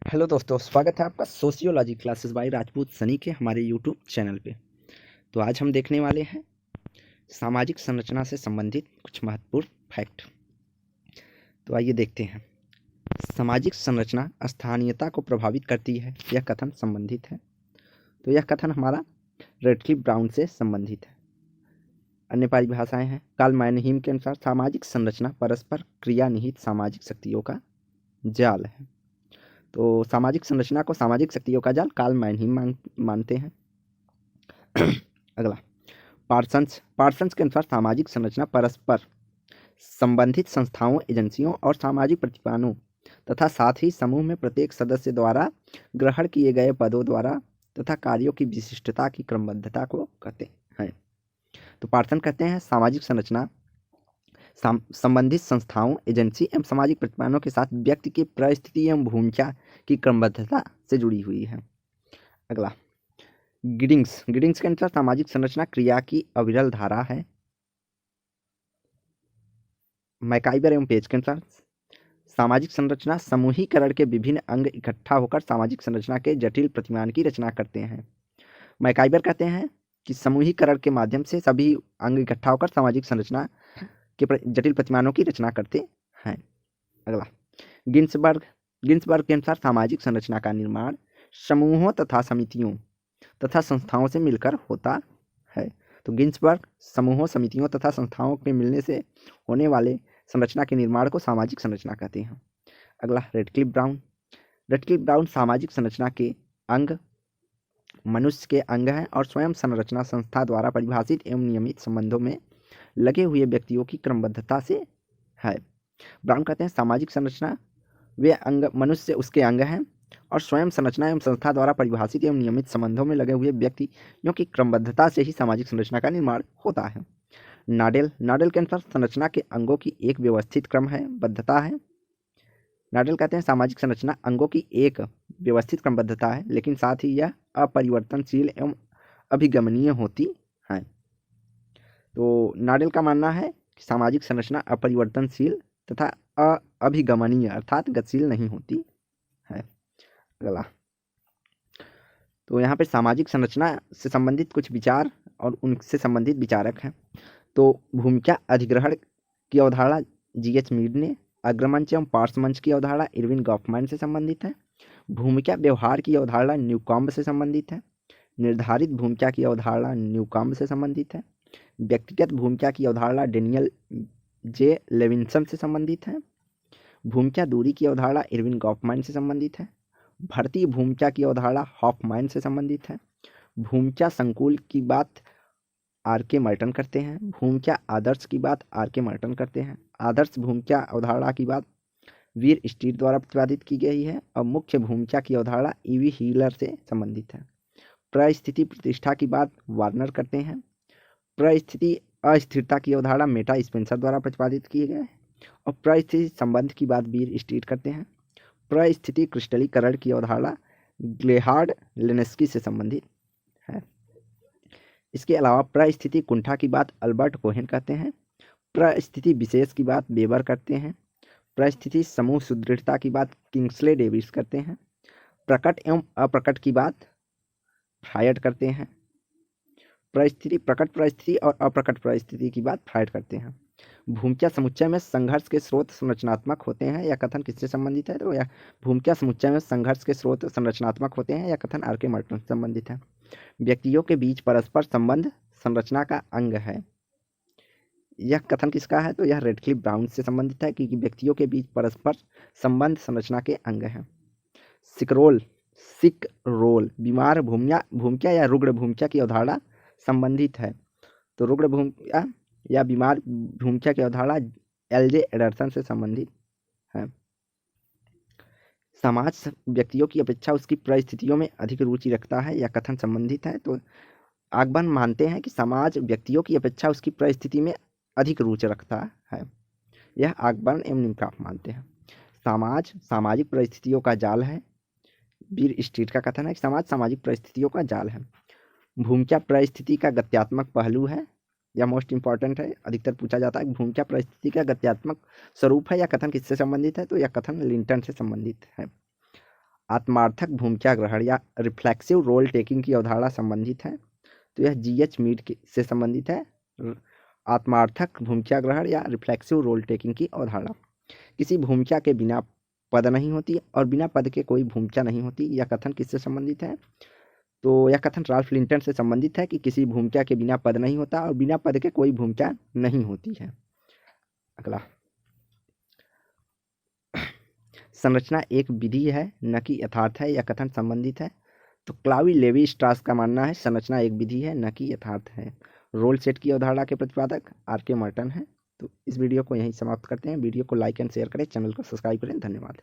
Hello दोस्तों, स्वागत है आपका sociology classes bye Rajput Sunny के हमारे यूट्यूब चैनल पे। तो आज हम देखने वाले हैं सामाजिक संरचना से संबंधित कुछ महत्वपूर्ण फैक्ट। तो आइए देखते हैं। सामाजिक संरचना स्थानीयता को प्रभावित करती है, यह कथन संबंधित है। तो यह कथन हमारा रेडक्लिफ ब्राउन से संबंधित है। अन्य परिभाषाएं हैं। कार्ल मैनहीम के अनुसार सामाजिक संरचना परस्पर क्रिया निहित सामाजिक शक्तियों का जाल है। तो सामाजिक संरचना को सामाजिक शक्तियों का जाल कार्ल मैनहीम मानते हैं। अगला, पार्सन्स के अनुसार सामाजिक संरचना परस्पर संबंधित संस्थाओं, एजेंसियों और सामाजिक प्रतिपादनों तथा साथ ही समूह में प्रत्येक सदस्य द्वारा ग्रहण किए गए पदों द्वारा तथा कार्यों की विशिष्टता की क्रमबद्धता को कहते हैं। तो पार्सन कहते हैं सामाजिक संरचना संबंधित संस्थाओं, एजेंसी एवं सामाजिक प्रतिपादनों के साथ व्यक्ति की परिस्थिति एवं भूमिका की क्रमबद्धता से जुड़ी हुई है। अगला, गिडिंग्स के अनुसार सामाजिक संरचना क्रिया की अविरल धारा है। मैकाइबर एवं पेज के अनुसार सामाजिक संरचना समूहीकरण के विभिन्न अंग इकट्ठा होकर सामाजिक संरचना के जटिल प्रतिमान की रचना करते हैं। मैकाइबर कहते हैं कि समूहीकरण के माध्यम से सभी अंग इकट्ठा होकर सामाजिक संरचना के जटिल प्रतिमानों की रचना करते हैं। अगला, गिन्सबर्ग के अनुसार सामाजिक संरचना का निर्माण समूहों तथा समितियों तथा संस्थाओं से मिलकर होता है। तो गिन्सबर्ग समूहों, समितियों तथा संस्थाओं के मिलने से होने वाले संरचना के निर्माण को सामाजिक संरचना कहते हैं। अगला, रेडक्लिफ ब्राउन सामाजिक संरचना के अंग मनुष्य के अंग हैं और स्वयं संरचना संस्था द्वारा परिभाषित एवं नियमित संबंधों में लगे हुए व्यक्तियों की क्रमबद्धता से है। ब्राउन कहते हैं सामाजिक संरचना वे अंग मनुष्य उसके अंग हैं और स्वयं संरचना एवं संस्था द्वारा परिभाषित एवं नियमित संबंधों में लगे हुए व्यक्तियों की क्रमबद्धता से ही सामाजिक संरचना का निर्माण होता है। नाडेल के अनुसार संरचना के अंगों की एक व्यवस्थित क्रम है, बद्धता है। नाडेल कहते हैं सामाजिक संरचना अंगों की एक व्यवस्थित क्रमबद्धता है, लेकिन साथ ही यह अपरिवर्तनशील एवं अभिगमनीय होती है। तो नाडेल का मानना है कि सामाजिक संरचना अपरिवर्तनशील तथा अभिगमनीय अर्थात गतिशील नहीं होती है। अगला, तो यहाँ पे सामाजिक संरचना से संबंधित कुछ विचार और उनसे संबंधित विचारक हैं। तो भूमिका अधिग्रहण की अवधारणा जीएच मीड ने, अग्रमंच एवं पार्श्वमंच की अवधारणा इरविन गॉफमैन से संबंधित है। भूमिका व्यवहार की अवधारणा न्यूकॉम्ब से संबंधित है। निर्धारित भूमिका की अवधारणा न्यूकॉम्ब से संबंधित है। व्यक्तिगत भूमिका की अवधारणा डेनियल जे लेविंसन से संबंधित है। भूमिका दूरी की अवधारणा इरविन गॉफमैन से संबंधित है। भारतीय भूमिका की अवधारणा हॉफमैन से संबंधित है। भूमिका संकुल की बात आर के मर्टन करते हैं। भूमिका आदर्श की बात आर के मर्टन करते हैं। आदर्श भूमिका अवधारणा की बात वीर स्टीर द्वारा प्रतिपादित की गई है और मुख्य भूमिका की अवधारणा ईवी हीलर से संबंधित है। परिस्थिति प्रतिष्ठा की बात वार्नर करते हैं। परिस्थिति अस्थिरता की अवधारणा मेटा स्पेंसर द्वारा प्रतिपादित की गई है और परिस्थिति संबंध की बात वीर स्टीर करते हैं। परिस्थिति क्रिस्टलीकरण की अवधारणा ग्लेहार्ड लेनेस्की से संबंधित है। इसके अलावा परिस्थिति कुंठा की बात अल्बर्ट कोहेन कहते हैं। परिस्थिति विशेष की बात वेबर करते हैं। परिस्थिति समूह सुदृढ़ता की बात किंग्सले डेविस करते हैं। प्रकट एवं अप्रकट की बात फ्रायड करते हैं। परिस्थिति प्रकट परिस्थिति और अप्रकट परिस्थिति की बात फ्रायड करते हैं। भूमिका समुच्चय में संघर्ष के स्रोत संरचनात्मक होते हैं, यह कथन किससे संबंधित है? तो यह भूमिका समुच्चय में संघर्ष के स्रोत संरचनात्मक होते हैं, यह कथन आर के मर्टन से संबंधित है। व्यक्तियों के बीच परस्पर संबंध संरचना का अंग है, यह कथन किसका है? तो यह रेडक्लिफ ब्राउन से संबंधित है, क्योंकि व्यक्तियों के बीच परस्पर संबंध संरचना के अंग है। सिक रोल बीमार भूमिका या रुग्ण भूमिका की अवधारणा संबंधित है। तो रुग्ण भूमिका या बीमार भूमिका की अवधारणा एलजे एडरसन से संबंधित है। समाज व्यक्तियों की अपेक्षा उसकी परिस्थितियों में अधिक रुचि रखता है, यह कथन संबंधित है। तो आगबन मानते हैं कि समाज व्यक्तियों की अपेक्षा उसकी परिस्थिति में अधिक रुचि रखता है, यह आगबन एवं निमक्राफ्ट मानते हैं। समाज सामाजिक परिस्थितियों का जाल है, बीर स्ट्रीट का कथन है कि समाज सामाजिक परिस्थितियों का जाल है। भूमिका परिस्थिति का गत्यात्मक पहलू है, यह मोस्ट इंपॉर्टेंट है, अधिकतर पूछा जाता है। भूमिका परिस्थिति का गत्यात्मक स्वरूप है, यह कथन किससे संबंधित है? तो यह कथन लिंटन से संबंधित है। आत्मार्थक भूमिका ग्रहण या रिफ्लेक्सिव रोल टेकिंग की अवधारणा संबंधित है। तो यह GH मीड से संबंधित है। आत्मार्थक भूमिका ग्रहण या रिफ्लेक्सिव रोल टेकिंग की अवधारणा। किसी भूमिका के बिना पद नहीं होती और बिना पद के कोई भूमिका नहीं होती। यह कथन किससे संबंधित है? तो यह कथन राल्फ लिंटन से संबंधित है कि किसी भूमिका के बिना पद नहीं होता और बिना पद के कोई भूमिका नहीं होती है। अगला, संरचना एक विधि है न कि यथार्थ है। यह कथन संबंधित है। तो क्लावी लेवी स्ट्रास का मानना है संरचना एक विधि है न कि यथार्थ है। रोल सेट की अवधारणा के प्रतिपादक RK मर्टन है। तो इस वीडियो को यहीं समाप्त करते हैं। वीडियो को लाइक एंड शेयर करें, चैनल को सब्सक्राइब करें। धन्यवाद।